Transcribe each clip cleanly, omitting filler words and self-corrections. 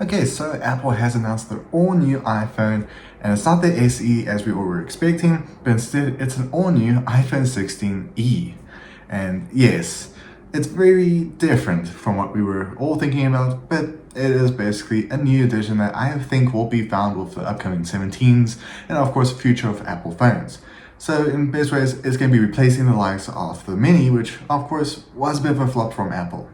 Okay, so Apple has announced their all-new iPhone, and it's not the SE as we were expecting, but instead it's an all-new iPhone 16e. And yes, it's very different from what we were all thinking about, but it is basically a new edition that I think will be found with the upcoming 17s, and of course the future of Apple phones. So in best ways, it's going to be replacing the likes of the Mini, which of course was a bit of a flop from Apple.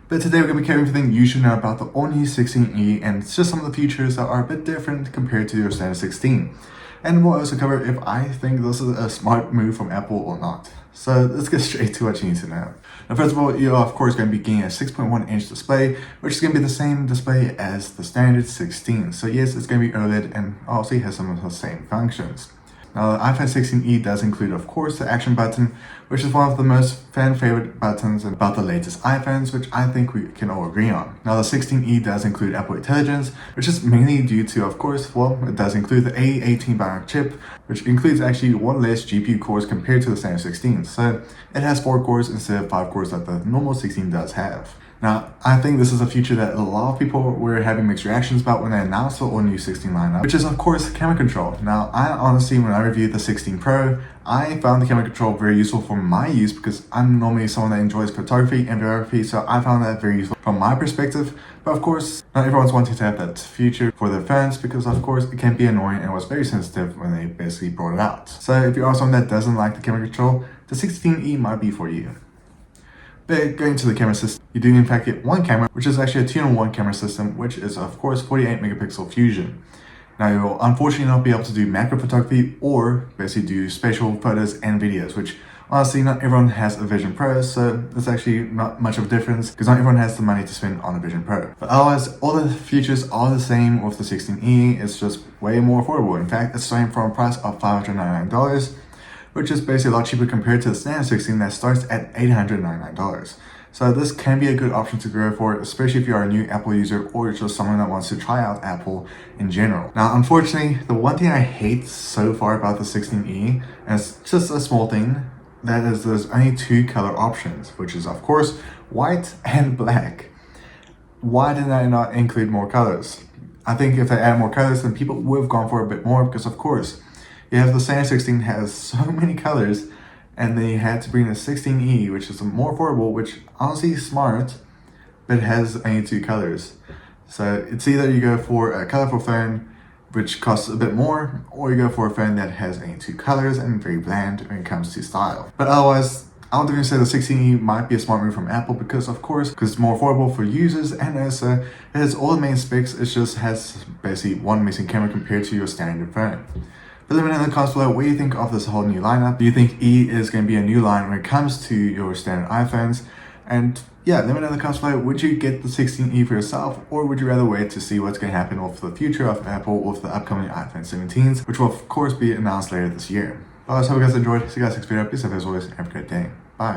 But today we're going to be covering everything you should know about the all-new 16e, and it's just some of the features that are a bit different compared to your standard 16. And we'll also cover if I think this is a smart move from Apple or not. So let's get straight to what you need to know. Now first of all, you're of course going to be getting a 6.1-inch display, which is going to be the same display as the standard 16. So yes, it's going to be OLED and obviously has some of the same functions. Now the iPhone 16e does include of course the action button, which is one of the most fan favorite buttons about the latest iPhones, which I think we can all agree on. Now the 16e does include Apple Intelligence, which is mainly due to, of course, well, it does include the A18 Bionic chip, which includes actually one less GPU cores compared to the standard 16. So it has 4 cores instead of 5 cores that the normal 16 does have. Now, I think this is a feature that a lot of people were having mixed reactions about when they announced the all-new 16 lineup, which is of course camera control. Now, I honestly, when I reviewed the 16 Pro, I found the camera control very useful for my use because I'm normally someone that enjoys photography and videography, so I found that very useful from my perspective. But of course, not everyone's wanting to have that feature for their phones because of course it can be annoying and was very sensitive when they basically brought it out. So if you are someone that doesn't like the camera control, the 16e might be for you. But going to the camera system, you do in fact get one camera, which is actually a 2-in-1 camera system, which is of course 48 megapixel fusion. Now you'll unfortunately not be able to do macro photography or basically do spatial photos and videos, which honestly not everyone has a Vision Pro, so there's actually not much of a difference because not everyone has the money to spend on a Vision Pro. But otherwise, all the features are the same with the 16e, it's just way more affordable. In fact, it's starting from a price of $599. Which is basically a lot cheaper compared to the standard 16 that starts at $899. So this can be a good option to go for, especially if you're a new Apple user or just someone that wants to try out Apple in general. Now, unfortunately, the one thing I hate so far about the 16e, and it's just a small thing, that is there's only 2 color options, which is of course white and black. Why did I not include more colors? I think if they add more colors, then people would have gone for a bit more because of course, you have the standard 16 has so many colors, and they had to bring the 16e, which is more affordable, which honestly is smart, but has only 2 colors. So it's either you go for a colorful phone, which costs a bit more, or you go for a phone that has only 2 colors and very bland when it comes to style. But otherwise, I would even say the 16e might be a smart move from Apple because of course, because it's more affordable for users and also it has all the main specs, it just has basically one missing camera compared to your standard phone. But let me know in the comments below what you think of this whole new lineup. Do you think E is going to be a new line when it comes to your standard iPhones? And yeah, let me know in the comments below, would you get the 16e for yourself, or would you rather wait to see what's going to happen with the future of Apple with the upcoming iPhone 17s, which will of course be announced later this year. Well, I hope you guys enjoyed. See you guys next video. Peace out as always, and have a great day. Bye.